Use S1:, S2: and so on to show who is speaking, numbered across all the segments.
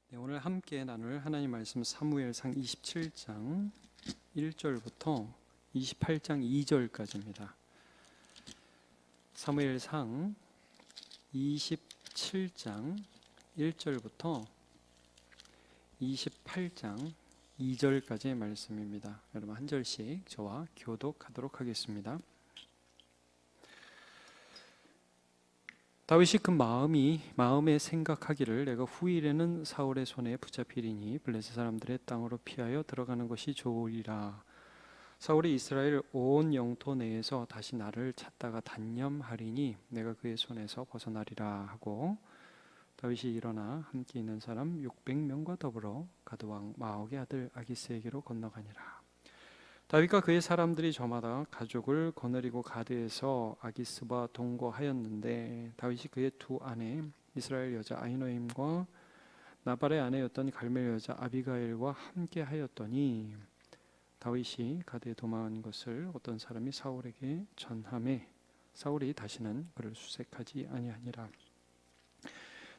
S1: 네, 오늘 함께 나눌 하나님 말씀 사무엘상 27장 1절부터 28장 2절까지입니다. 사무엘상 27장 1절부터 28장 2절까지의 말씀입니다. 여러분 한 절씩 저와 교독하도록 하겠습니다. 다윗이 그 마음에 생각하기를 내가 후일에는 사울의 손에 붙잡히리니 블레셋 사람들의 땅으로 피하여 들어가는 것이 좋으리라. 사울이 이스라엘 온 영토 내에서 다시 나를 찾다가 단념하리니 내가 그의 손에서 벗어나리라 하고, 다윗이 일어나 함께 있는 사람 600명과 더불어 가드왕 마옥의 아들 아기스에게로 건너가니라. 다윗과 그의 사람들이 저마다 가족을 거느리고 가드에서 아기스와 동거하였는데, 다윗이 그의 두 아내 이스라엘 여자 아히노임과 나발의 아내였던 갈멜 여자 아비가일과 함께 하였더니, 다윗이 가드에 도망한 것을 어떤 사람이 사울에게 전하매 사울이 다시는 그를 수색하지 아니하니라.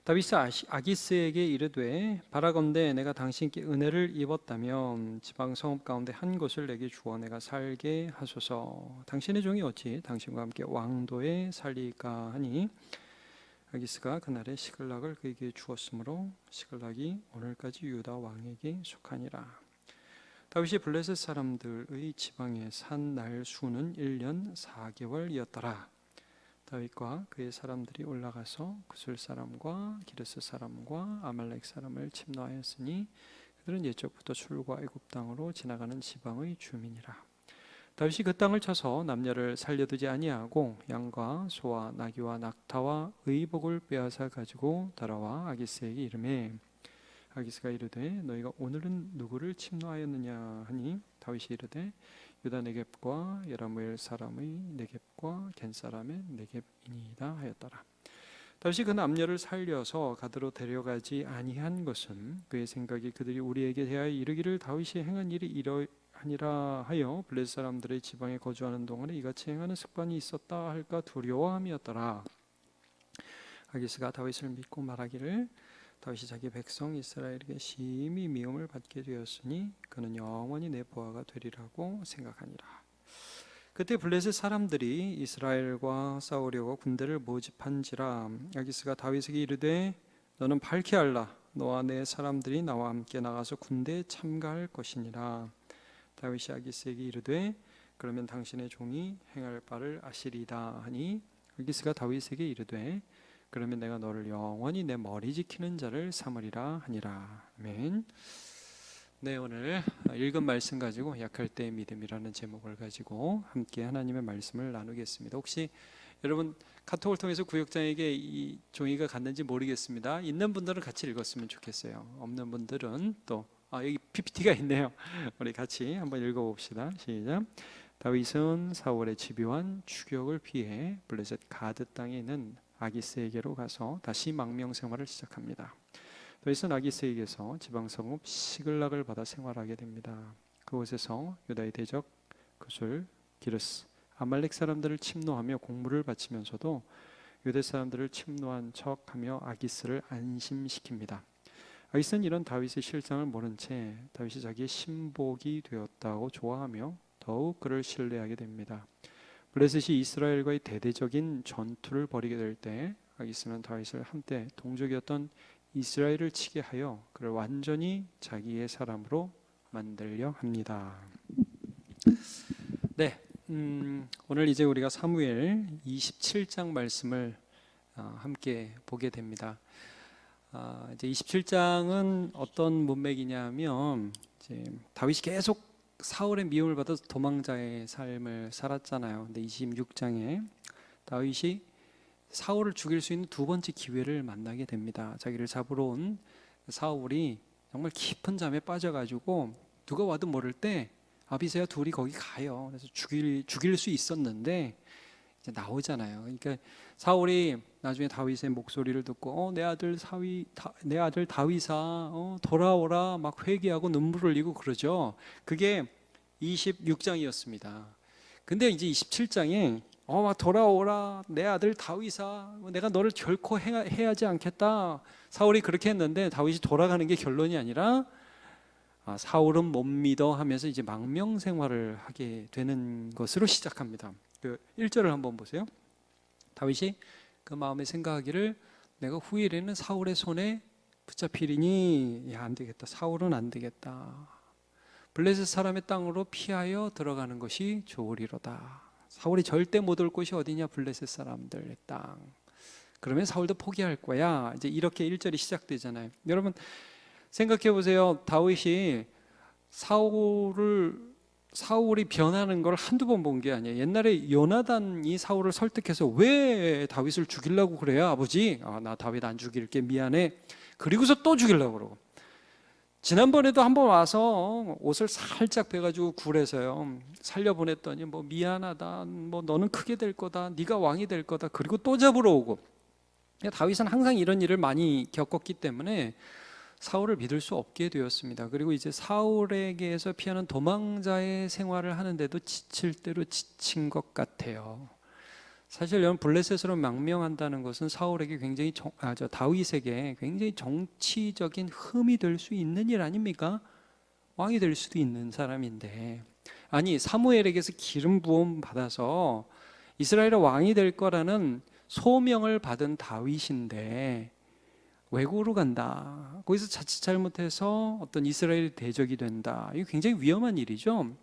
S1: 다윗이 아기스에게 이르되 바라건대 내가 당신께 은혜를 입었다면 지방 성읍 가운데 한 곳을 내게 주어 내가 살게 하소서. 당신의 종이 어찌 당신과 함께 왕도에 살리까 하니, 아기스가 그날에 시글락을 그에게 주었으므로 시글락이 오늘까지 유다 왕에게 속하니라. 다윗이 블레셋 사람들의 지방에 산 날 수는 1년 4개월이었더라. 다윗과 그의 사람들이 올라가서 구슬 사람과 기르스 사람과 아말렉 사람을 침노하였으니 그들은 옛적부터 출과 애굽 땅으로 지나가는 지방의 주민이라. 다윗이 그 땅을 쳐서 남녀를 살려두지 아니하고 양과 소와 나귀와 낙타와 의복을 빼앗아 가지고 달아와 아기스에게 이르매, 아기스가 이르되 너희가 오늘은 누구를 침노하였느냐 하니, 다윗이 이르되 유다 네겝과 여라무엘 사람의 네겝과 겐 사람의 네겝이니이다 하였더라. 다윗이 그 남녀를 살려서 가드로 데려가지 아니한 것은 그의 생각이 그들이 우리에게 대하여 이르기를 다윗이 행한 일이 이러하니라 하여 블레셋 사람들의 지방에 거주하는 동안에 이같이 행하는 습관이 있었다 할까 두려워함이었더라. 아기스가 다윗을 믿고 말하기를 다윗이 자기 백성 이스라엘에게 심히 미움을 받게 되었으니 그는 영원히 내 보아가 되리라고 생각하니라. 그때 블레셋 사람들이 이스라엘과 싸우려고 군대를 모집한지라. 아기스가 다윗에게 이르되 너는 밝히 알라. 너와 내 사람들이 나와 함께 나가서 군대에 참가할 것이니라. 다윗이 아기스에게 이르되 그러면 당신의 종이 행할 바를 아시리이다 하니, 아기스가 다윗에게 이르되 그러면 내가 너를 영원히 내 머리 지키는 자를 삼으리라 하니라. 아멘. 네, 오늘 읽은 말씀 가지고 약할 때의 믿음이라는 제목을 가지고 함께 하나님의 말씀을 나누겠습니다. 혹시 여러분 카톡을 통해서 구역장에게 이 종이가 갔는지 모르겠습니다. 있는 분들은 같이 읽었으면 좋겠어요. 없는 분들은 또 여기 PPT가 있네요. 우리 같이 한번 읽어봅시다. 시작. 다윗은 사울의 집요한 추격을 피해 블레셋 가드 땅에 있는 아기스에게로 가서 다시 망명 생활을 시작합니다. 다윗은 아기스에게서 지방성읍 시글락을 받아 생활하게 됩니다. 그곳에서 유다의 대적 구슬, 기르스, 아말렉 사람들을 침노하며 공물을 바치면서도 유대 사람들을 침노한 척하며 아기스를 안심시킵니다. 아기스는 이런 다윗의 실상을 모른 채 다윗이 자기의 신복이 되었다고 좋아하며 더욱 그를 신뢰하게 됩니다. 블레셋이 이스라엘과의 대대적인 전투를 벌이게 될 때 아기스는 다윗을 한때 동족이었던 이스라엘을 치게 하여 그를 완전히 자기의 사람으로 만들려 합니다. 네, 오늘 이제 우리가 사무엘 27장 말씀을 함께 보게 됩니다. 이제 27장은 어떤 문맥이냐면, 이제 다윗이 계속 사울의 미움을 받아서 도망자의 삶을 살았잖아요. 근데 26장에 다윗이 사울을 죽일 수 있는 두 번째 기회를 만나게 됩니다. 자기를 잡으러 온 사울이 정말 깊은 잠에 빠져가지고 누가 와도 모를 때 아비새와 둘이 거기 가요. 그래서 죽일 수 있었는데 이제 나오잖아요. 그러니까 사울이 나중에 다윗의 목소리를 듣고 내 아들 다윗아 돌아오라 막 회개하고 눈물을 흘리고 그러죠. 그게 26장이었습니다. 근데 이제 27장에 막 돌아오라 내 아들 다윗아, 내가 너를 결코 해하지 않겠다. 사울이 그렇게 했는데 다윗이 돌아가는 게 결론이 아니라 사울은 못 믿어 하면서 이제 망명 생활을 하게 되는 것으로 시작합니다. 그 1절을 한번 보세요. 다윗이 그 마음에 생각하기를 내가 후일에는 사울의 손에 붙잡히리니, 안 되겠다. 사울은 안 되겠다. 블레셋 사람의 땅으로 피하여 들어가는 것이 좋으리로다. 사울이 절대 못 올 곳이 어디냐? 블레셋 사람들의 땅. 그러면 사울도 포기할 거야. 이제 이렇게 1절이 시작되잖아요. 여러분 생각해 보세요. 다윗이 사울이 변하는 걸 한두 번 본 게 아니에요. 옛날에 요나단이 사울을 설득해서 왜 다윗을 죽이려고 그래요 아버지? 나 다윗 안 죽일게, 미안해. 그리고서 또 죽이려고 그러고, 지난번에도 한번 와서 옷을 살짝 베가지고 굴에서요 살려보냈더니 뭐 미안하다, 뭐 너는 크게 될 거다, 네가 왕이 될 거다. 그리고 또 잡으러 오고. 다윗은 항상 이런 일을 많이 겪었기 때문에 사울을 믿을 수 없게 되었습니다. 그리고 이제 사울에게서 피하는 도망자의 생활을 하는데도 지칠 대로 지친 것 같아요. 사실 여러분 블레셋으로 망명한다는 것은 사울에게 굉장히 다윗에게 굉장히 정치적인 흠이 될 수 있는 일 아닙니까? 왕이 될 수도 있는 사람인데, 아니 사무엘에게서 기름 부음 받아서 이스라엘의 왕이 될 거라는 소명을 받은 다윗인데 외국으로 간다. 거기서 자칫 잘못해서 어떤 이스라엘의 대적이 된다. 이거 굉장히 위험한 일이죠.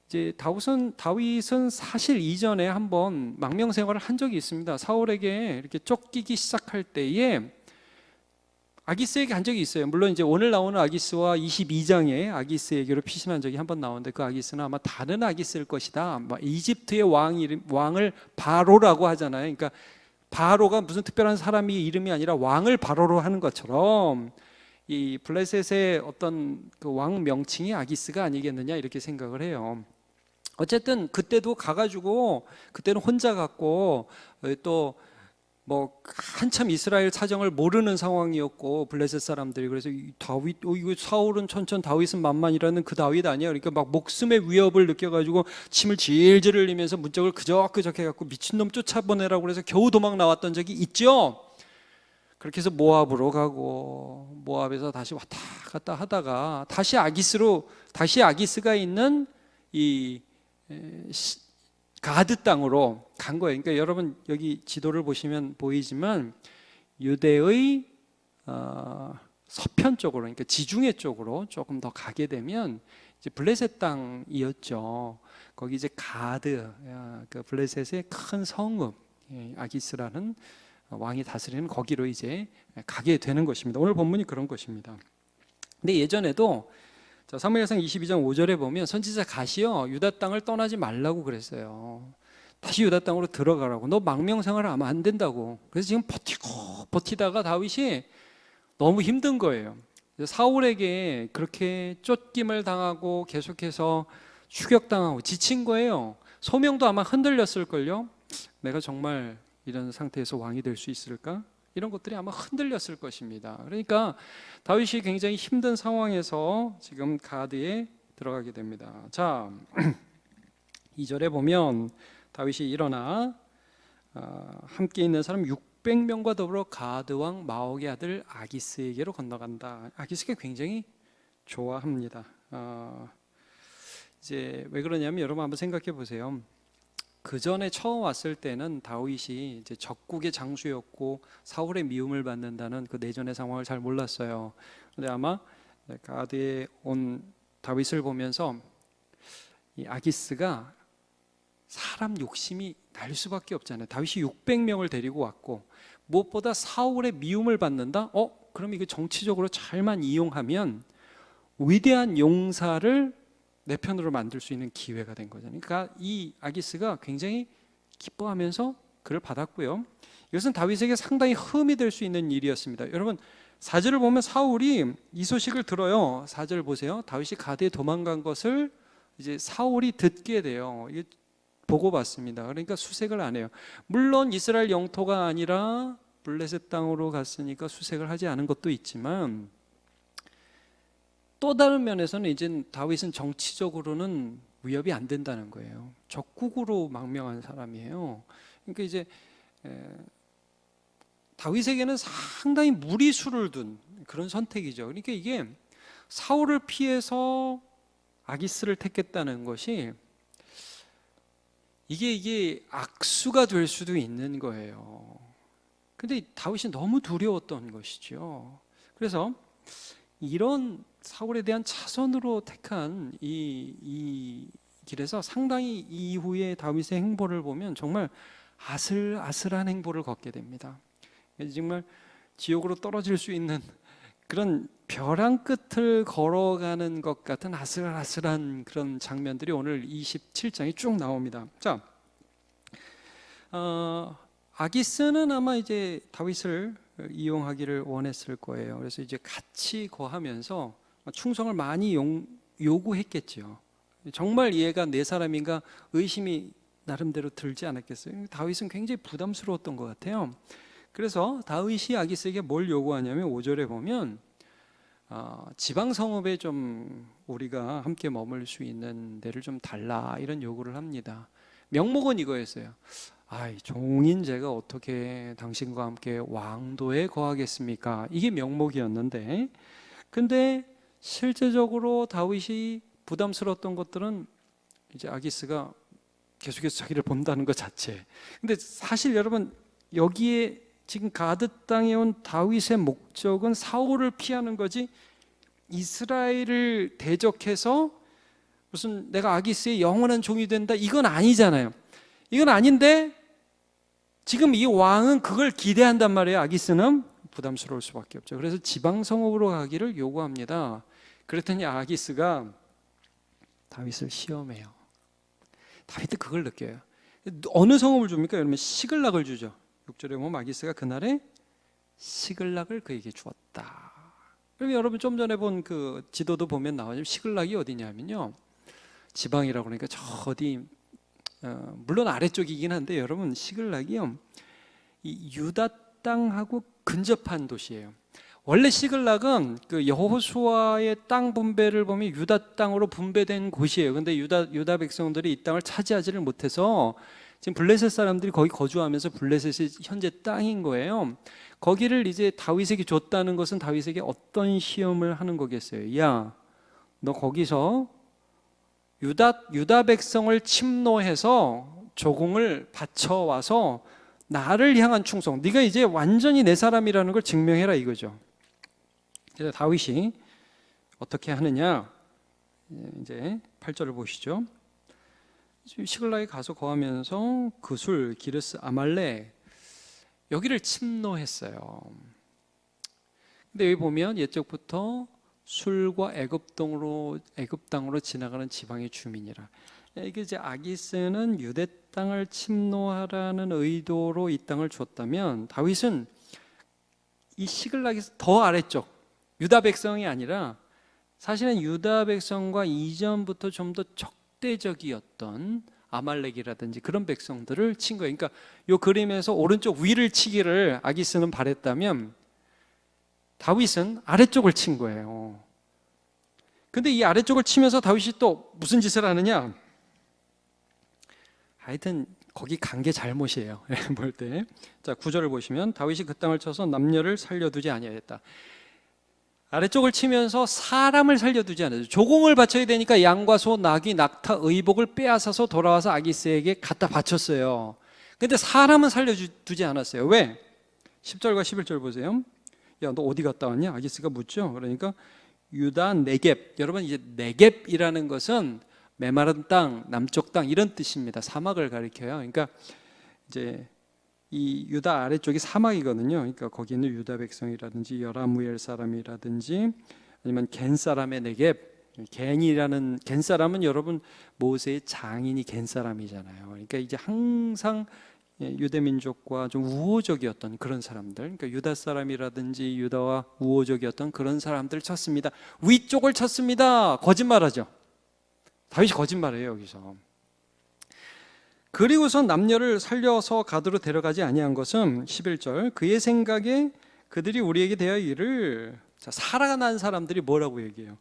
S1: 이제 다윗은 사실 이전에 한번 망명 생활을 한 적이 있습니다. 사울에게 이렇게 쫓기기 시작할 때에 아기스에게 한 적이 있어요. 물론 이제 오늘 나오는 아기스와 22장에 아기스에게로 피신한 적이 한번 나오는데, 그 아기스는 아마 다른 아기스일 것이다. 이집트의 왕을 바로라고 하잖아요. 그러니까 바로가 무슨 특별한 사람이 이름이 아니라 왕을 바로로 하는 것처럼 이 블레셋의 어떤 그 왕 명칭이 아기스가 아니겠느냐 이렇게 생각을 해요. 어쨌든 그때도 가가지고, 그때는 혼자 갔고 또 뭐 한참 이스라엘 사정을 모르는 상황이었고 블레셋 사람들이, 그래서 다윗 이거 사울은 천천 다윗은 만만이라는 그 다윗 아니야. 그러니까 막 목숨의 위협을 느껴가지고 침을 질질 흘리면서 문짝을 그적그적 해갖고 미친놈 쫓아보내라고 그래서 겨우 도망 나왔던 적이 있죠. 그렇게 해서 모압으로 가고 모압에서 다시 왔다 갔다 하다가 다시 아기스가 있는 이 가드 땅으로 간 거예요. 그러니까 여러분 여기 지도를 보시면 보이지만 유대의 서편 쪽으로, 그러니까 지중해 쪽으로 조금 더 가게 되면 이제 블레셋 땅이었죠. 거기 이제 가드, 그 블레셋의 큰 성읍 아기스라는 왕이 다스리는 거기로 이제 가게 되는 것입니다. 오늘 본문이 그런 것입니다. 근데 예전에도 사무엘상 22장 5절에 보면 선지자 갓이요 유다 땅을 떠나지 말라고 그랬어요. 다시 유다 땅으로 들어가라고. 너 망명 생활을 하면 안 된다고. 그래서 지금 버티다가 다윗이 너무 힘든 거예요. 사울에게 그렇게 쫓김을 당하고 계속해서 추격당하고 지친 거예요. 소명도 아마 흔들렸을걸요. 내가 정말 이런 상태에서 왕이 될 수 있을까? 이런 것들이 아마 흔들렸을 것입니다. 그러니까 다윗이 굉장히 힘든 상황에서 지금 가드에 들어가게 됩니다. 자, 2절에 보면 다윗이 일어나 함께 있는 사람 600명과 더불어 가드 왕 마옥의 아들 아기스에게로 건너간다. 아기스가 굉장히 좋아합니다. 이제 왜 그러냐면 여러분 한번 생각해 보세요. 그 전에 처음 왔을 때는 다윗이 이제 적국의 장수였고 사울의 미움을 받는다는 그 내전의 상황을 잘 몰랐어요. 그런데 아마 가드에 온 다윗을 보면서 이 아기스가 사람 욕심이 날 수밖에 없잖아요. 다윗이 600명을 데리고 왔고 무엇보다 사울의 미움을 받는다? 그럼 이거 정치적으로 잘만 이용하면 위대한 용사를 내 편으로 만들 수 있는 기회가 된 거잖아요. 그러니까 이 아기스가 굉장히 기뻐하면서 그를 받았고요. 이것은 다윗에게 상당히 흠이 될 수 있는 일이었습니다. 여러분 4절을 보면 사울이 이 소식을 들어요. 4절 보세요. 다윗이 가드에 도망간 것을 이제 사울이 듣게 돼요. 이게 보고받습니다. 그러니까 수색을 안 해요. 물론 이스라엘 영토가 아니라 블레셋 땅으로 갔으니까 수색을 하지 않은 것도 있지만 또 다른 면에서는 이제 다윗은 정치적으로는 위협이 안 된다는 거예요. 적국으로 망명한 사람이에요. 그러니까 이제 다윗에게는 상당히 무리수를 둔 그런 선택이죠. 그러니까 이게 사울을 피해서 아기스를 택했다는 것이 이게 악수가 될 수도 있는 거예요. 근데 다윗이 너무 두려웠던 것이죠. 그래서 이런 사울에 대한 차선으로 택한 이 길에서 상당히 이후에 다윗의 행보를 보면 정말 아슬아슬한 행보를 걷게 됩니다. 정말 지옥으로 떨어질 수 있는 그런 벼랑 끝을 걸어가는 것 같은 아슬아슬한 그런 장면들이 오늘 27장에 쭉 나옵니다. 자, 아기스는 아마 이제 다윗을 이용하기를 원했을 거예요. 그래서 이제 같이 거하면서 충성을 많이 요구했겠죠. 정말 얘가 내 사람인가 의심이 나름대로 들지 않았겠어요. 다윗은 굉장히 부담스러웠던 것 같아요. 그래서 다윗이 아기스에게 뭘 요구하냐면 5절에 보면 지방 성읍에 좀 우리가 함께 머물 수 있는 데를 좀 달라 이런 요구를 합니다. 명목은 이거였어요. 종인 제가 어떻게 당신과 함께 왕도에 거하겠습니까? 이게 명목이었는데, 근데 실제적으로 다윗이 부담스러웠던 것들은 이제 아기스가 계속해서 자기를 본다는 것 자체. 근데 사실 여러분 여기에 지금 가드 땅에 온 다윗의 목적은 사울을 피하는 거지 이스라엘을 대적해서 무슨 내가 아기스의 영원한 종이 된다 이건 아니잖아요. 이건 아닌데 지금 이 왕은 그걸 기대한단 말이에요. 아기스는 부담스러울 수밖에 없죠. 그래서 지방 성읍으로 가기를 요구합니다. 그랬더니 아기스가 다윗을 시험해요. 다윗도 그걸 느껴요. 어느 성읍을 줍니까? 여러분 시글락을 주죠. 6절에 보면 아기스가 그날에 시글락을 그에게 주었다. 그럼 여러분 좀 전에 본 그 지도도 보면 나오죠. 시글락이 어디냐면요, 지방이라고 그러니까 저 어디 물론 아래쪽이긴 한데 여러분 시글락이요 이 유다 땅하고 근접한 도시예요. 원래 시글락은 그 여호수아의 땅 분배를 보면 유다 땅으로 분배된 곳이에요. 근데 유다 백성들이 이 땅을 차지하지를 못해서 지금 블레셋 사람들이 거기 거주하면서 블레셋이 현재 땅인 거예요. 거기를 이제 다윗에게 줬다는 것은 다윗에게 어떤 시험을 하는 거겠어요? 야, 너 거기서 유다 백성을 침노해서 조공을 바쳐와서 나를 향한 충성, 네가 이제 완전히 내 사람이라는 걸 증명해라 이거죠. 그래서 다윗이 어떻게 하느냐, 이제 8절을 보시죠. 시글락에 가서 거하면서 그술, 기르스, 아말렉 여기를 침노했어요. 근데 여기 보면 옛적부터 술과 애굽 땅으로 지나가는 지방의 주민이라. 이게 이제 아기스는 유대 땅을 침노하라는 의도로 이 땅을 줬다면 다윗은 이 시글락에서 더 아래쪽 유다 백성이 아니라 사실은 유다 백성과 이전부터 좀 더 적대적이었던 아말렉이라든지 그런 백성들을 친 거예요. 그러니까 이 그림에서 오른쪽 위를 치기를 아기스는 바랬다면 다윗은 아래쪽을 친 거예요. 근데 이 아래쪽을 치면서 다윗이 또 무슨 짓을 하느냐? 하여튼 거기 간 게 잘못이에요. 볼 때. 자, 9절을 보시면 다윗이 그 땅을 쳐서 남녀를 살려두지 아니하였다. 아래쪽을 치면서 사람을 살려두지 않았어요. 조공을 바쳐야 되니까 양과 소, 나귀, 낙타, 의복을 빼앗아서 돌아와서 아기스에게 갖다 바쳤어요. 근데 사람은 살려두지 않았어요. 왜? 10절과 11절 보세요. 야, 너 어디 갔다 왔냐? 아기스가 묻죠. 그러니까 유다 네겝. 여러분 이제 네겝이라는 것은 메마른 땅, 남쪽 땅 이런 뜻입니다. 사막을 가리켜요. 그러니까 이제 이 유다 아래쪽이 사막이거든요. 그러니까 거기 있는 유다 백성이라든지 여라무엘 사람이라든지 아니면 겐 사람의 네겝. 겐 사람은 여러분 모세의 장인이 겐 사람이잖아요. 그러니까 이제 항상 유대 민족과 좀 우호적이었던 그런 사람들, 그러니까 유다 사람이라든지 유다와 우호적이었던 그런 사람들 쳤습니다. 위쪽을 쳤습니다. 거짓말하죠. 다윗이 거짓말해요 여기서. 그리고서 남녀를 살려서 가드로 데려가지 아니한 것은 11절 그의 생각에 그들이 우리에게 대하여 이를 살아난 사람들이 뭐라고 얘기해요?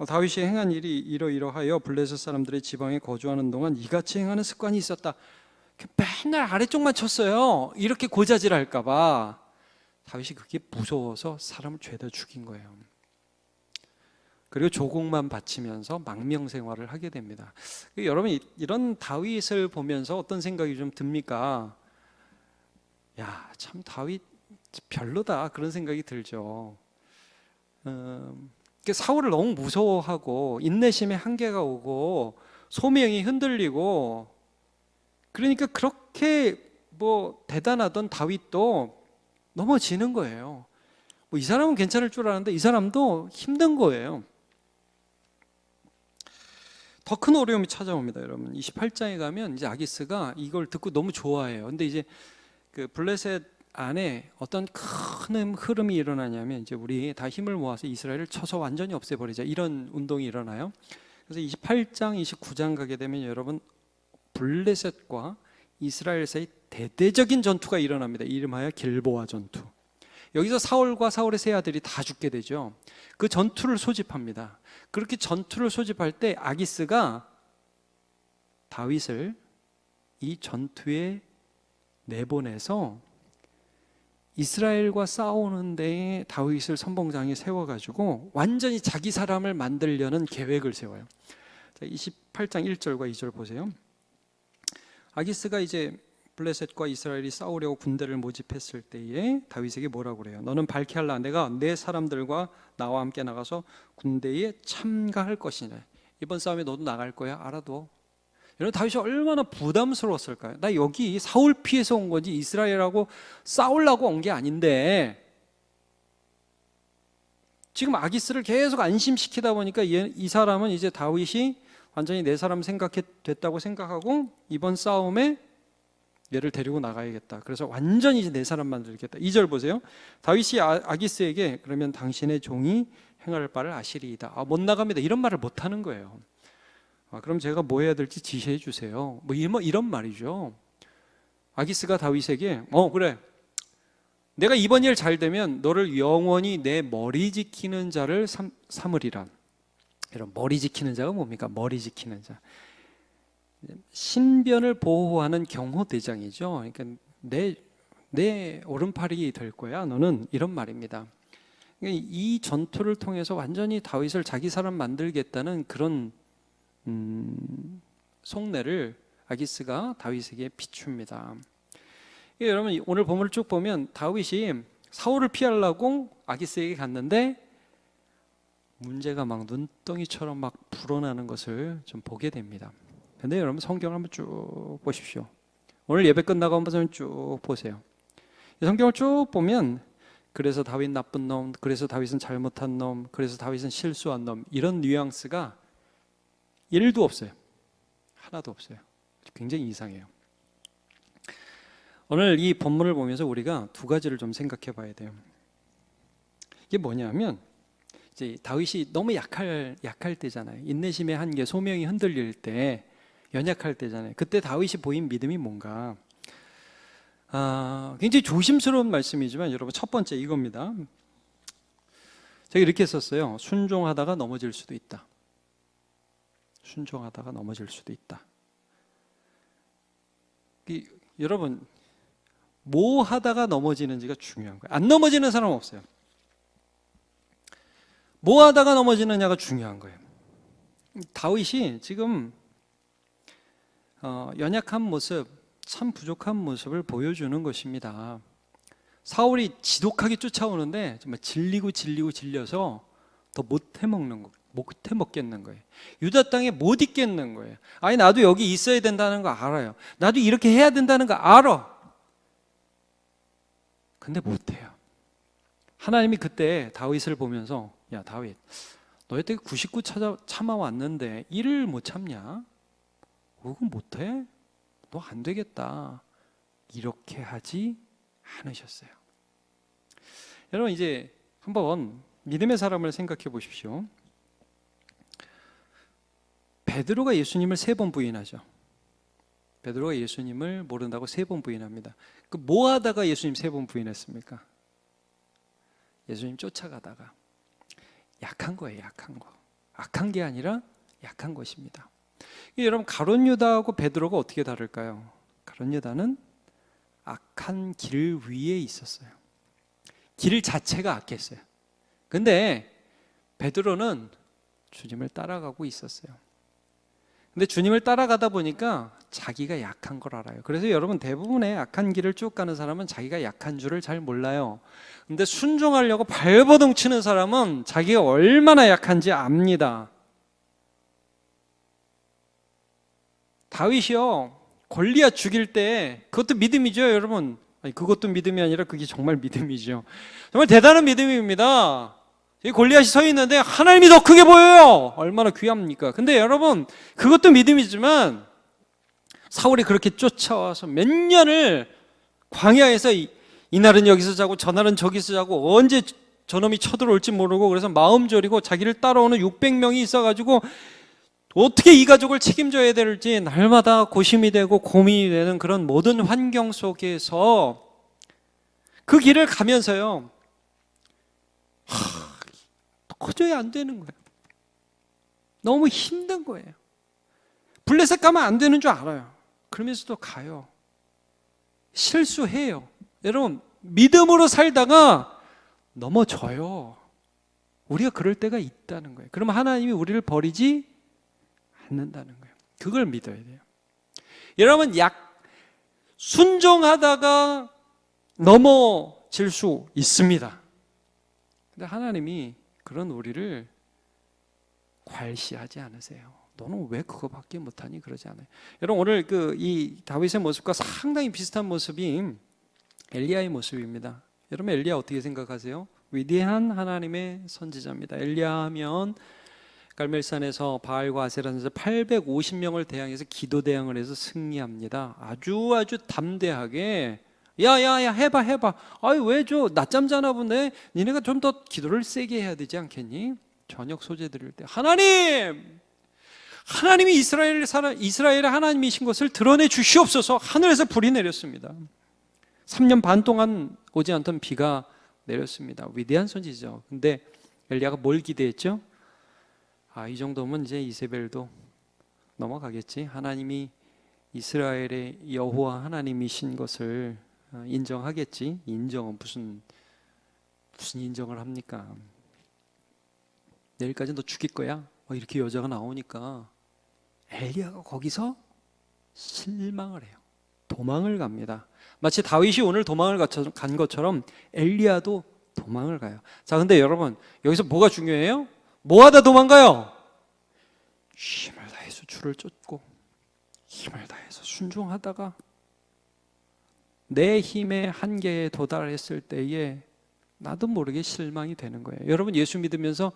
S1: 다윗이 행한 일이 이러이러하여 블레셋 사람들의 지방에 거주하는 동안 이같이 행하는 습관이 있었다. 맨날 아래쪽만 쳤어요. 이렇게 고자질할까 봐 다윗이 그게 무서워서 사람을 죄다 죽인 거예요. 그리고 조공만 바치면서 망명 생활을 하게 됩니다. 여러분, 이런 다윗을 보면서 어떤 생각이 좀 듭니까? 야, 참 다윗 별로다, 그런 생각이 들죠. 사울을 너무 무서워하고 인내심의 한계가 오고 소명이 흔들리고, 그러니까 그렇게 대단하던 다윗도 넘어지는 거예요. 이 사람은 괜찮을 줄 알았는데 이 사람도 힘든 거예요. 더 큰 어려움이 찾아옵니다, 여러분. 28장에 가면 이제 아기스가 이걸 듣고 너무 좋아해요. 근데 이제 그 블레셋 안에 어떤 큰 흐름이 일어나냐면, 이제 우리 다 힘을 모아서 이스라엘을 쳐서 완전히 없애버리자, 이런 운동이 일어나요. 그래서 28장, 29장 가게 되면 여러분, 블레셋과 이스라엘 사이 대대적인 전투가 일어납니다. 이름하여 길보아 전투. 여기서 사울과 사울의 세 아들이 다 죽게 되죠. 그 전투를 소집합니다. 그렇게 전투를 소집할 때 아기스가 다윗을 이 전투에 내보내서 이스라엘과 싸우는 데에 다윗을 선봉장에 세워가지고 완전히 자기 사람을 만들려는 계획을 세워요. 28장 1절과 2절 보세요. 아기스가 이제 블레셋과 이스라엘이 싸우려고 군대를 모집했을 때에 다윗에게 뭐라고 그래요? 너는 밝게 할라. 내가 내 사람들과 나와 함께 나가서 군대에 참가할 것이냐. 이번 싸움에 너도 나갈 거야. 알아둬. 여러분, 다윗이 얼마나 부담스러웠을까요? 나 여기 사울 피해서 온 거지 이스라엘하고 싸우려고 온 게 아닌데, 지금 아기스를 계속 안심시키다 보니까 이 사람은 이제 다윗이 완전히 내 사람 됐다고 생각하고 이번 싸움에 얘를 데리고 나가야겠다. 그래서 완전히 이제 내 사람 만들겠다. 2절 보세요. 다윗이 아기스에게 그러면 당신의 종이 행할 바를 아시리이다. 못 나갑니다. 이런 말을 못 하는 거예요. 그럼 제가 뭐 해야 될지 지시해 주세요. 이런 말이죠. 아기스가 다윗에게 그래, 내가 이번 일 잘 되면 너를 영원히 내 머리 지키는 자를 삼으리라. 이런 머리 지키는 자가 뭡니까? 머리 지키는 자, 신변을 보호하는 경호대장이죠. 그러니까 내 오른팔이 될 거야 너는, 이런 말입니다. 그러니까 이 전투를 통해서 완전히 다윗을 자기 사람 만들겠다는 그런 속내를 아기스가 다윗에게 비춥니다. 여러분, 오늘 본문을 쭉 보면 다윗이 사울을 피하려고 아기스에게 갔는데 문제가 막 눈덩이처럼 막 불어나는 것을 좀 보게 됩니다. 근데 여러분, 성경을 한번 쭉 보십시오. 오늘 예배 끝나고 한번 쭉 보세요. 이 성경을 쭉 보면 그래서 다윗 나쁜 놈, 그래서 다윗은 잘못한 놈, 그래서 다윗은 실수한 놈, 이런 뉘앙스가 1도 없어요. 하나도 없어요. 굉장히 이상해요. 오늘 이 본문을 보면서 우리가 두 가지를 좀 생각해 봐야 돼요. 이게 뭐냐면, 이제 다윗이 너무 약할 때잖아요. 인내심의 한계, 소명이 흔들릴 때, 연약할 때잖아요. 그때 다윗이 보인 믿음이 뭔가? 굉장히 조심스러운 말씀이지만 여러분, 첫 번째 이겁니다. 제가 이렇게 썼어요. 순종하다가 넘어질 수도 있다. 순종하다가 넘어질 수도 있다. 여러분, 뭐 하다가 넘어지는지가 중요한 거예요. 안 넘어지는 사람 없어요. 뭐 하다가 넘어지느냐가 중요한 거예요. 다윗이 지금 연약한 모습, 참 부족한 모습을 보여주는 것입니다. 사울이 지독하게 쫓아오는데 정말 질려서 더 못해 먹겠는 거예요. 유다 땅에 못 있겠는 거예요. 아니, 나도 여기 있어야 된다는 거 알아요. 나도 이렇게 해야 된다는 거 알아. 근데 못해요. 하나님이 그때 다윗을 보면서, 야 다윗, 너 여태 99 참아왔는데 일을 못 참냐? 그건 못해? 너 안 되겠다. 이렇게 하지 않으셨어요. 여러분, 이제 한번 믿음의 사람을 생각해 보십시오. 베드로가 예수님을 3번 부인하죠. 베드로가 예수님을 모른다고 3번 부인합니다. 뭐 하다가 예수님 3번 부인했습니까? 예수님 쫓아가다가 약한 거예요. 약한 거. 악한 게 아니라 약한 것입니다. 여러분, 가룟 유다하고 베드로가 어떻게 다를까요? 가룟 유다는 악한 길 위에 있었어요. 길 자체가 악했어요. 근데 베드로는 주님을 따라가고 있었어요. 근데 주님을 따라가다 보니까 자기가 약한 걸 알아요. 그래서 여러분, 대부분의 악한 길을 쭉 가는 사람은 자기가 약한 줄을 잘 몰라요. 근데 순종하려고 발버둥 치는 사람은 자기가 얼마나 약한지 압니다. 다윗이요, 골리앗 죽일 때 그것도 믿음이죠, 여러분. 아니, 그것도 믿음이 아니라 그게 정말 믿음이죠. 정말 대단한 믿음입니다. 이 골리앗이 서 있는데 하나님이 더 크게 보여요. 얼마나 귀합니까? 근데 여러분, 그것도 믿음이지만 사울이 그렇게 쫓아와서 몇 년을 광야에서 이날은 여기서 자고 저날은 저기서 자고 언제 저놈이 쳐들어올지 모르고, 그래서 마음 졸이고 자기를 따라오는 600명이 있어가지고 어떻게 이 가족을 책임져야 될지 날마다 고심이 되고 고민이 되는 그런 모든 환경 속에서 그 길을 가면서요, 도저히 안 되는 거예요. 너무 힘든 거예요. 블레셋 가면 안 되는 줄 알아요. 그러면서도 가요. 실수해요. 여러분, 믿음으로 살다가 넘어져요. 우리가 그럴 때가 있다는 거예요. 그러면 하나님이 우리를 버리지 않는다는 거예요. 그걸 믿어야 돼요. 여러분, 순종하다가 넘어질 수 있습니다. 근데 하나님이 그런 우리를 괄시하지 않으세요. 너는 왜 그거밖에 못하니? 그러지 않아요. 여러분, 오늘 이 다윗의 모습과 상당히 비슷한 모습이 엘리야의 모습입니다. 여러분, 엘리야 어떻게 생각하세요? 위대한 하나님의 선지자입니다. 엘리야 하면 갈멜산에서 바알과 아세라에서 850명을 대항해서 기도 대항을 해서 승리합니다. 아주 담대하게 야야야 해봐. 아이, 왜 낮잠 자나 보네. 니네가 좀 더 기도를 세게 해야 되지 않겠니? 저녁 소재 드릴 때 하나님이 이스라엘의 하나님이신 것을 드러내 주시옵소서. 하늘에서 불이 내렸습니다. 3년 반 동안 오지 않던 비가 내렸습니다. 위대한 선지죠. 근데 엘리야가 뭘 기대했죠? 이 정도면 이제 이세벨도 넘어가겠지. 하나님이 이스라엘의 여호와 하나님이신 것을 인정하겠지. 인정은 무슨 인정을 합니까? 내일까지 너 죽일 거야. 이렇게 여자가 나오니까 엘리야가 거기서 실망을 해요. 도망을 갑니다. 마치 다윗이 오늘 도망을 간 것처럼 엘리야도 도망을 가요. 자, 근데 여러분, 여기서 뭐가 중요해요? 뭐 하다 도망가요? 힘을 다해서 주를 쫓고 힘을 다해서 순종하다가 내 힘의 한계에 도달했을 때에 나도 모르게 실망이 되는 거예요. 여러분, 예수 믿으면서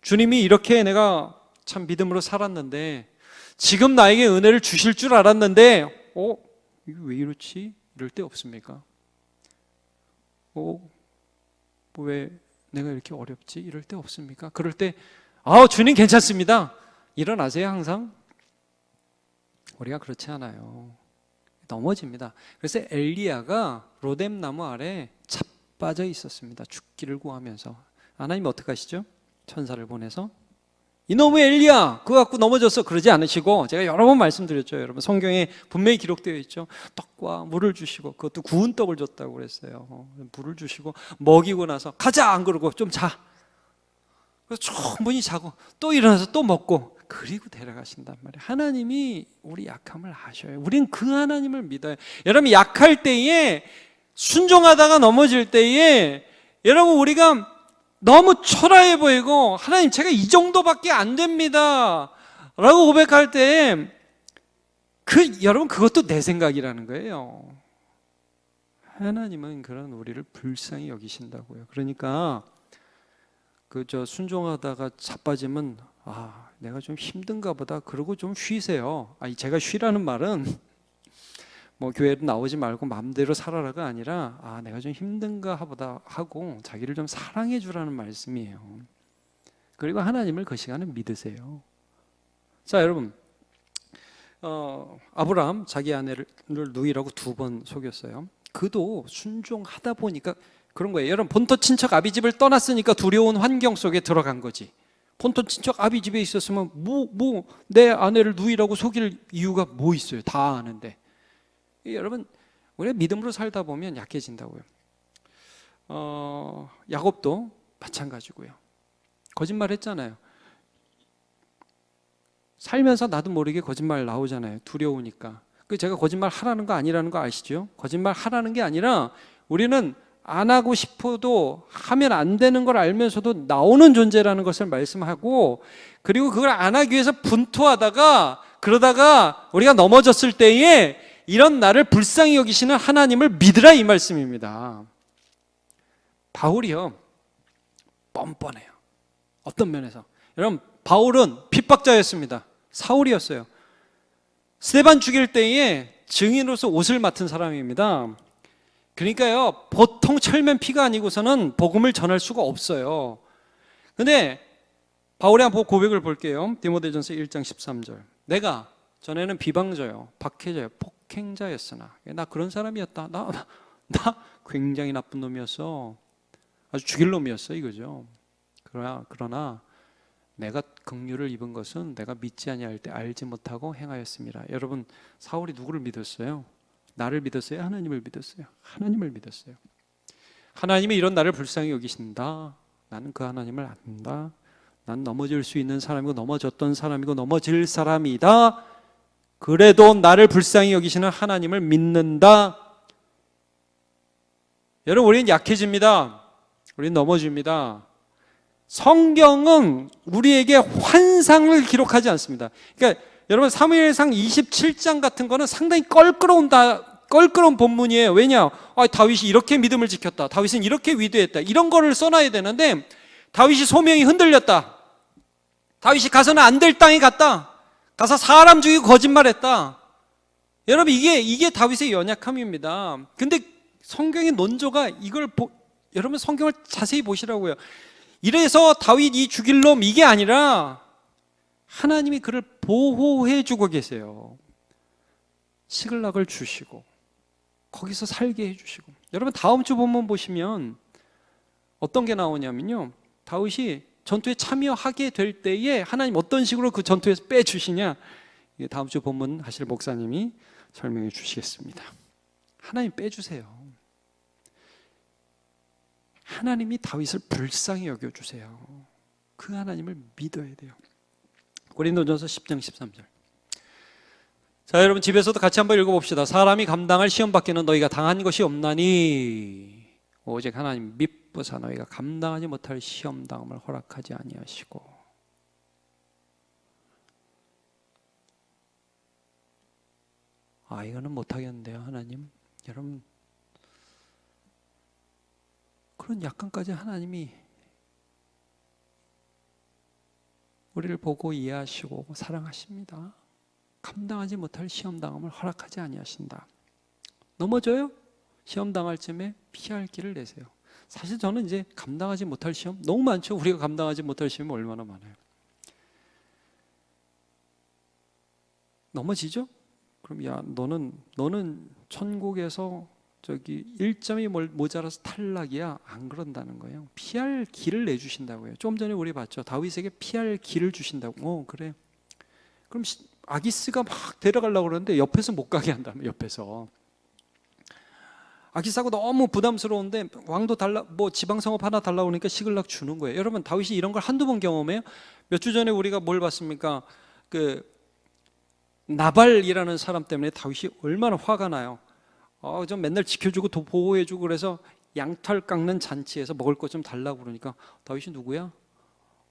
S1: 주님이 이렇게 내가 참 믿음으로 살았는데 지금 나에게 은혜를 주실 줄 알았는데 이게 왜 이렇지? 이럴 때 없습니까? 왜 내가 이렇게 어렵지? 이럴 때 없습니까? 그럴 때 주님 괜찮습니다. 일어나세요. 항상. 우리가 그렇지 않아요. 넘어집니다. 그래서 엘리야가 로뎀나무 아래 자빠져 있었습니다. 죽기를 구하면서. 하나님 어떻게 하시죠? 천사를 보내서 이놈의 엘리야 그거 갖고 넘어졌어 그러지 않으시고, 제가 여러 번 말씀드렸죠. 여러분, 성경에 분명히 기록되어 있죠. 떡과 물을 주시고, 그것도 구운 떡을 줬다고 그랬어요. 물을 주시고 먹이고 나서 가자 안 그러고 좀 자. 그래서 충분히 자고 또 일어나서 또 먹고, 그리고 데려가신단 말이에요. 하나님이 우리 약함을 아셔요. 우린 그 하나님을 믿어요. 여러분, 약할 때에 순종하다가 넘어질 때에 여러분, 우리가 너무 초라해 보이고 하나님 제가 이 정도밖에 안 됩니다 라고 고백할 때 여러분, 그것도 내 생각이라는 거예요. 하나님은 그런 우리를 불쌍히 여기신다고요. 그러니까 순종하다가 자빠지면 내가 좀 힘든가 보다 그러고 좀 쉬세요. 제가 쉬라는 말은 뭐 교회로 나오지 말고 마음대로 살아라가 아니라 내가 좀 힘든가 보다 하고 자기를 좀 사랑해 주라는 말씀이에요. 그리고 하나님을 그 시간에 믿으세요. 자, 여러분, 아브라함 자기 아내를 누이라고 2번 속였어요. 그도 순종하다 보니까 그런 거예요. 여러분, 본토 친척 아비집을 떠났으니까 두려운 환경 속에 들어간 거지. 본토 친척 아비 집에 있었으면 내 아내를 누이라고 속일 이유가 뭐 있어요? 다 아는데. 여러분, 우리가 믿음으로 살다 보면 약해진다고요. 야곱도 마찬가지고요. 거짓말 했잖아요. 살면서 나도 모르게 거짓말 나오잖아요. 두려우니까. 제가 거짓말 하라는 거 아니라는 거 아시죠? 거짓말 하라는 게 아니라 우리는 안 하고 싶어도 하면 안 되는 걸 알면서도 나오는 존재라는 것을 말씀하고, 그리고 그걸 안 하기 위해서 분투하다가 그러다가 우리가 넘어졌을 때에 이런 나를 불쌍히 여기시는 하나님을 믿으라, 이 말씀입니다. 바울이요, 뻔뻔해요. 어떤 면에서. 여러분, 바울은 핍박자였습니다. 사울이었어요. 스데반 죽일 때에 증인으로서 옷을 맡은 사람입니다. 그러니까요, 보통 철면 피가 아니고서는 복음을 전할 수가 없어요. 근데 바울의 한 고백을 볼게요. 디모데전서 1장 13절. 내가 전에는 비방자요, 박해자요, 폭행자였으나. 나 그런 사람이었다. 나 굉장히 나쁜 놈이었어. 아주 죽일 놈이었어, 이거죠. 그러나 내가 긍휼을 입은 것은 내가 믿지 아니할 때 알지 못하고 행하였습니다. 여러분, 사울이 누구를 믿었어요? 나를 믿었어요? 하나님을 믿었어요? 하나님을 믿었어요. 하나님이 이런 나를 불쌍히 여기신다. 나는 그 하나님을 안다. 난 넘어질 수 있는 사람이고 넘어졌던 사람이고 넘어질 사람이다. 그래도 나를 불쌍히 여기시는 하나님을 믿는다. 여러분, 우리는 약해집니다. 우리는 넘어집니다. 성경은 우리에게 환상을 기록하지 않습니다. 그러니까 여러분, 사무엘상 27장 같은 거는 상당히 껄끄러운 본문이에요. 왜냐? 다윗이 이렇게 믿음을 지켰다. 다윗은 이렇게 위대했다. 이런 거를 써놔야 되는데, 다윗이 소명이 흔들렸다. 다윗이 가서는 안 될 땅에 갔다. 가서 사람 죽이고 거짓말했다. 여러분, 이게 다윗의 연약함입니다. 근데 성경의 논조가 여러분, 성경을 자세히 보시라고요. 이래서 다윗이 죽일 놈, 이게 아니라 하나님이 그를 보호해 주고 계세요. 시글락을 주시고 거기서 살게 해주시고. 여러분, 다음 주 본문 보시면 어떤 게 나오냐면요, 다윗이 전투에 참여하게 될 때에 하나님 어떤 식으로 그 전투에서 빼주시냐, 다음 주 본문 하실 목사님이 설명해 주시겠습니다. 하나님 빼주세요. 하나님이 다윗을 불쌍히 여겨주세요. 그 하나님을 믿어야 돼요. 고린도전서 10장 13절. 자, 여러분, 집에서도 같이 한번 읽어봅시다. 사람이 감당할 시험 밖에는 너희가 당한 것이 없나니 오직 하나님 믿부사 너희가 감당하지 못할 시험 당함을 허락하지 아니하시고. 이거는 못하겠는데요, 하나님. 여러분, 그런 약간까지 하나님이 우리를 보고 이해하시고 사랑하십니다. 감당하지 못할 시험당함을 허락하지 아니하신다. 넘어져요? 시험당할 쯤에 피할 길을 내세요. 사실 저는 이제 감당하지 못할 시험 너무 많죠. 우리가 감당하지 못할 시험이 얼마나 많아요. 넘어지죠? 그럼 야, 너는 천국에서 1점이 모자라서 탈락이야. 안 그런다는 거예요. 피할 길을 내주신다고요. 좀 전에 우리 봤죠. 다윗에게 피할 길을 주신다고. 그래. 그럼 아기스가 막 데려가려고 그러는데 옆에서 못 가게 한다면, 옆에서. 아기스하고 너무 부담스러운데 왕도 지방성업 하나 달라고 하니까 시글락 주는 거예요. 여러분, 다윗이 이런 걸 한두 번 경험해요? 몇 주 전에 우리가 뭘 봤습니까? 나발이라는 사람 때문에 다윗이 얼마나 화가 나요. 좀 맨날 지켜주고 보호해주고 그래서 양털 깎는 잔치에서 먹을 것 좀 달라고 그러니까 다윗이 누구야?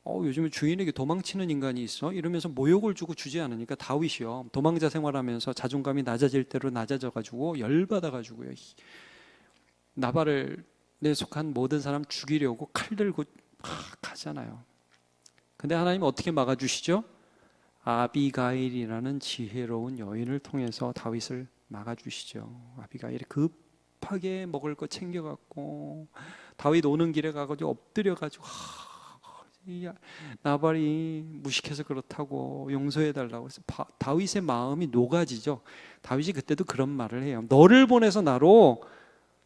S1: 요즘에 주인에게 도망치는 인간이 있어? 이러면서 모욕을 주고 주지 않으니까 다윗이요, 도망자 생활하면서 자존감이 낮아질 대로 낮아져가지고 열받아가지고요, 나발을 내 속한 모든 사람 죽이려고 칼 들고 막 가잖아요. 근데 하나님은 어떻게 막아주시죠? 아비가일이라는 지혜로운 여인을 통해서 다윗을 막아주시죠. 아비가일이 급하게 먹을 거 챙겨갖고 다윗 오는 길에 가가지고 엎드려가지고 나발이 무식해서 그렇다고 용서해달라고 해서 다윗의 마음이 녹아지죠. 다윗이 그때도 그런 말을 해요. 너를 보내서 나로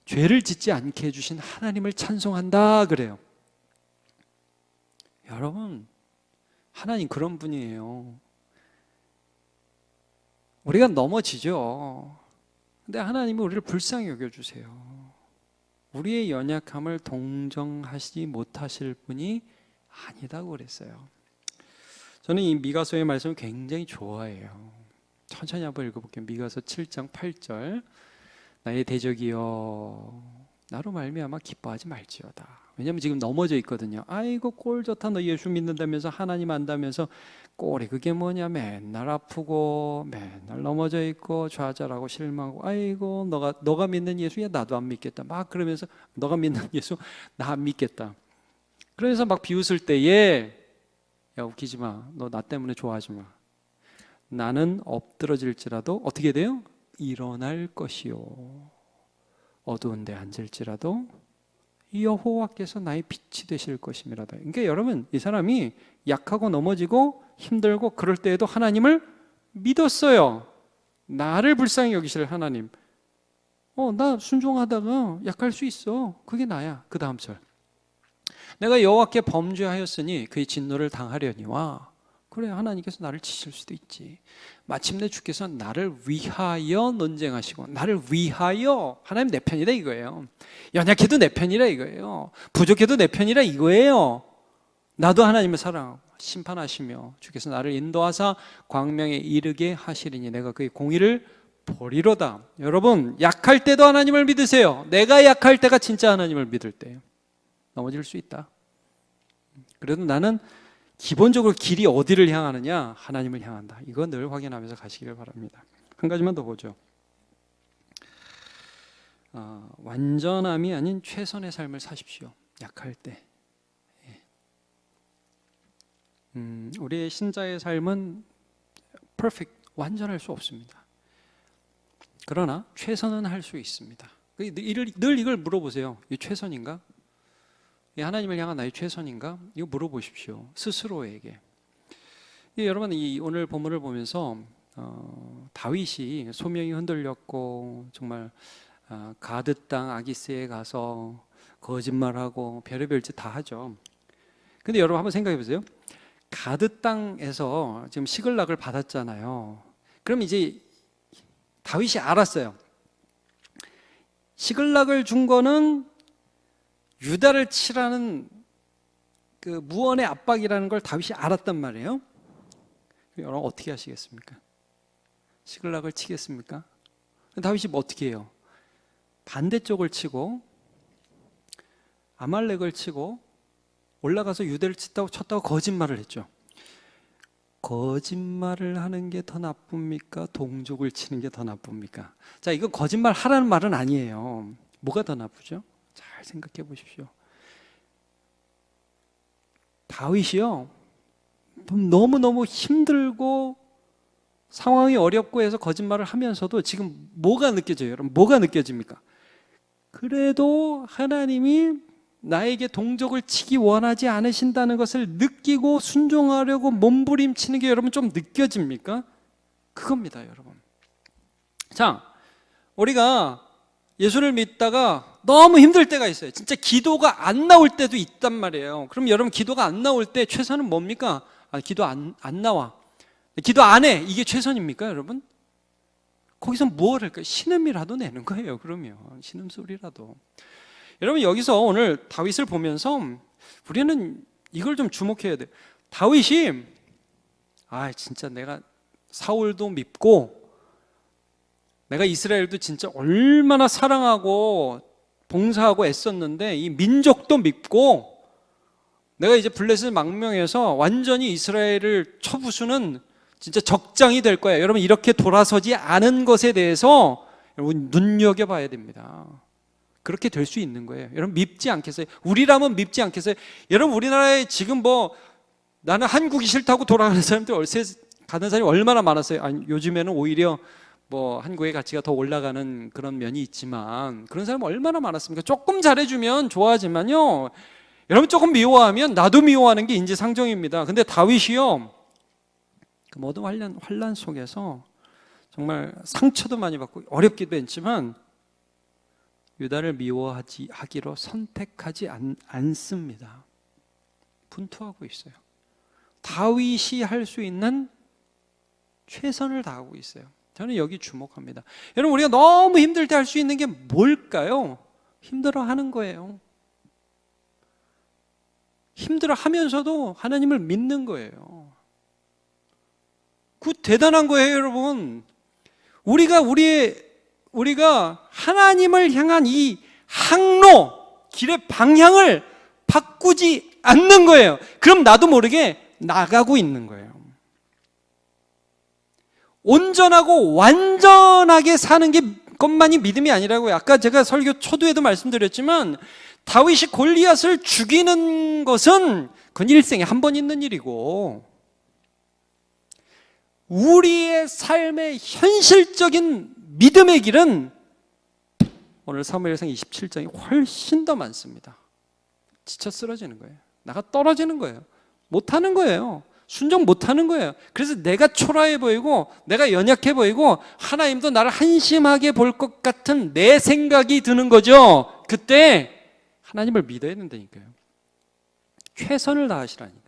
S1: 죄를 짓지 않게 해주신 하나님을 찬송한다 그래요. 여러분, 하나님 그런 분이에요. 우리가 넘어지죠. 근데 하나님은 우리를 불쌍히 여겨주세요. 우리의 연약함을 동정하시지 못하실 분이 아니다고 그랬어요. 저는 이 미가서의 말씀을 굉장히 좋아해요. 천천히 한번 읽어볼게요. 미가서 7장 8절. 나의 대적이여 나로 말미암아 기뻐하지 말지어다. 왜냐하면 지금 넘어져 있거든요. 아이고 꼴 좋다, 너 예수 믿는다면서 하나님 안다면서 꼴이 그게 뭐냐, 맨날 아프고 맨날 넘어져 있고 좌절하고 실망하고, 아이고 너가 믿는 예수야 나도 안 믿겠다 막 그러면서, 너가 믿는 예수 나 안 믿겠다. 그래서 막 비웃을 때에 야 웃기지 마, 너 나 때문에 좋아하지 마. 나는 엎드러질지라도 어떻게 돼요? 일어날 것이요 어두운 데 앉을지라도 여호와께서 나의 빛이 되실 것임이라다. 그러니까 여러분, 이 사람이 약하고 넘어지고 힘들고 그럴 때에도 하나님을 믿었어요. 나를 불쌍히 여기실 하나님. 나 순종하다가 약할 수 있어. 그게 나야. 그 다음 절. 내가 여호와께 범죄하였으니 그의 진노를 당하려니와. 그래, 하나님께서 나를 치실 수도 있지. 마침내 주께서 나를 위하여 논쟁하시고, 나를 위하여, 하나님 내 편이다 이거예요. 연약해도 내 편이라 이거예요. 부족해도 내 편이라 이거예요. 나도 하나님을 사랑하고 심판하시며 주께서 나를 인도하사 광명에 이르게 하시리니 내가 그의 공의를 보리로다. 여러분, 약할 때도 하나님을 믿으세요. 내가 약할 때가 진짜 하나님을 믿을 때예요. 넘어질 수 있다. 그래도 나는 기본적으로 길이 어디를 향하느냐? 하나님을 향한다. 이거 늘 확인하면서 가시길 바랍니다. 한 가지만 더 보죠. 완전함이 아닌 최선의 삶을 사십시오. 약할 때. 우리의 신자의 삶은 perfect, 완전할 수 없습니다. 그러나 최선은 할 수 있습니다. 늘 이걸 물어보세요. 이 최선인가? 하나님을 향한 나의 최선인가? 이거 물어보십시오. 스스로에게. 여러분, 이 오늘 본문을 보면서 다윗이 소명이 흔들렸고 정말 가드 땅 아기스에 가서 거짓말하고 별의별 짓 다 하죠. 근데 여러분 한번 생각해 보세요. 가드 땅에서 지금 시글락을 받았잖아요. 그럼 이제 다윗이 알았어요. 시글락을 준 거는 유다를 치라는 그 무언의 압박이라는 걸 다윗이 알았단 말이에요. 여러분 어떻게 하시겠습니까? 시글락을 치겠습니까? 다윗이 뭐 어떻게 해요? 반대쪽을 치고 아말렉을 치고 올라가서 유대를 쳤다고 거짓말을 했죠. 거짓말을 하는 게 더 나쁩니까? 동족을 치는 게 더 나쁩니까? 자, 이건 거짓말 하라는 말은 아니에요. 뭐가 더 나쁘죠? 잘 생각해 보십시오. 다윗이요, 너무너무 힘들고 상황이 어렵고 해서 거짓말을 하면서도 지금 뭐가 느껴져요? 여러분, 뭐가 느껴집니까? 그래도 하나님이 나에게 동족을 치기 원하지 않으신다는 것을 느끼고 순종하려고 몸부림치는 게 여러분 좀 느껴집니까? 그겁니다, 여러분. 자, 우리가 예수를 믿다가 너무 힘들 때가 있어요. 진짜 기도가 안 나올 때도 있단 말이에요. 그럼 여러분, 기도가 안 나올 때 최선은 뭡니까? 기도 안 나와. 기도 안 해. 이게 최선입니까, 여러분? 거기서 뭘 할까요? 신음이라도 내는 거예요. 그러면 신음소리라도. 여러분, 여기서 오늘 다윗을 보면서 우리는 이걸 좀 주목해야 돼요. 다윗이 진짜 내가 사울도 밉고 내가 이스라엘도 진짜 얼마나 사랑하고 봉사하고 애썼는데 이 민족도 밉고 내가 이제 블레셋 망명해서 완전히 이스라엘을 쳐부수는 진짜 적장이 될 거야. 여러분, 이렇게 돌아서지 않은 것에 대해서 여러분 눈여겨봐야 됩니다. 그렇게 될 수 있는 거예요. 여러분, 밉지 않겠어요? 우리라면 밉지 않겠어요? 여러분, 우리나라에 지금 나는 한국이 싫다고 돌아가는 사람들 가는 사람이 얼마나 많았어요. 요즘에는 오히려 한국의 가치가 더 올라가는 그런 면이 있지만 그런 사람 얼마나 많았습니까? 조금 잘해주면 좋아하지만요, 여러분 조금 미워하면 나도 미워하는 게 인지상정입니다. 근데 다윗이요, 그 모든 환난 속에서 정말 상처도 많이 받고 어렵기도 했지만 유다를 미워하기로 선택하지 않습니다. 분투하고 있어요. 다 다윗이 할 수 있는 최선을 다하고 있어요. 저는 여기 주목합니다. 여러분, 우리가 너무 힘들 때 할 수 있는 게 뭘까요? 힘들어하는 거예요. 힘들어하면서도 하나님을 믿는 거예요. 그 대단한 거예요, 여러분. 우리가 하나님을 향한 이 항로, 길의 방향을 바꾸지 않는 거예요. 그럼 나도 모르게 나가고 있는 거예요. 온전하고 완전하게 사는 것만이 믿음이 아니라고요. 아까 제가 설교 초두에도 말씀드렸지만 다윗이 골리앗을 죽이는 것은 그건 일생에 한 번 있는 일이고, 우리의 삶의 현실적인 믿음의 길은 오늘 사무엘상 27장이 훨씬 더 많습니다. 지쳐 쓰러지는 거예요. 나가 떨어지는 거예요. 못하는 거예요. 순종 못하는 거예요. 그래서 내가 초라해 보이고 내가 연약해 보이고 하나님도 나를 한심하게 볼 것 같은 내 생각이 드는 거죠. 그때 하나님을 믿어야 된다니까요. 최선을 다하시라니까요.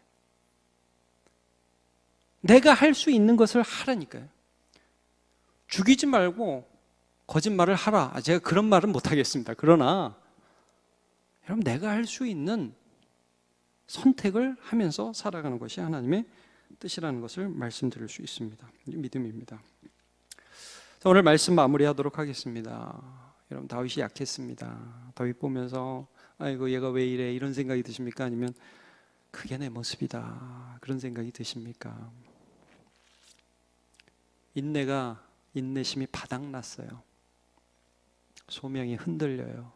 S1: 내가 할 수 있는 것을 하라니까요. 죽이지 말고 거짓말을 하라. 제가 그런 말은 못하겠습니다. 그러나 여러분, 내가 할 수 있는 선택을 하면서 살아가는 것이 하나님의 뜻이라는 것을 말씀드릴 수 있습니다. 믿음입니다. 자, 오늘 말씀 마무리하도록 하겠습니다. 여러분, 다윗이 약했습니다. 다윗 보면서 아이고 얘가 왜 이래 이런 생각이 드십니까? 아니면 그게 내 모습이다 그런 생각이 드십니까? 인내심이 바닥났어요. 소명이 흔들려요.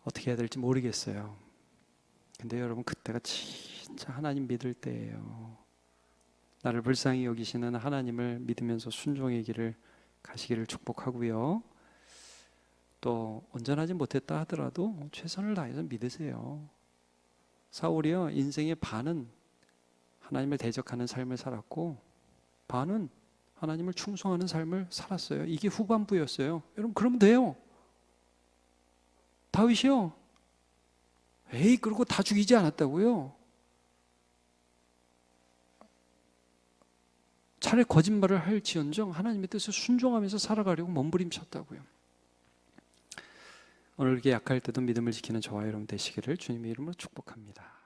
S1: 어떻게 해야 될지 모르겠어요. 근데 여러분, 그때가 진짜 하나님 믿을 때예요. 나를 불쌍히 여기시는 하나님을 믿으면서 순종의 길을 가시기를 축복하고요. 또 온전하지 못했다 하더라도 최선을 다해서 믿으세요. 사울이요, 인생의 반은 하나님을 대적하는 삶을 살았고 반은 하나님을 충성하는 삶을 살았어요. 이게 후반부였어요. 여러분, 그러면 돼요. 다윗이요, 에이 그러고 다 죽이지 않았다고요. 차라리 거짓말을 할지언정 하나님의 뜻을 순종하면서 살아가려고 몸부림쳤다고요. 오늘 이렇게 약할 때도 믿음을 지키는 저와 여러분 되시기를 주님의 이름으로 축복합니다.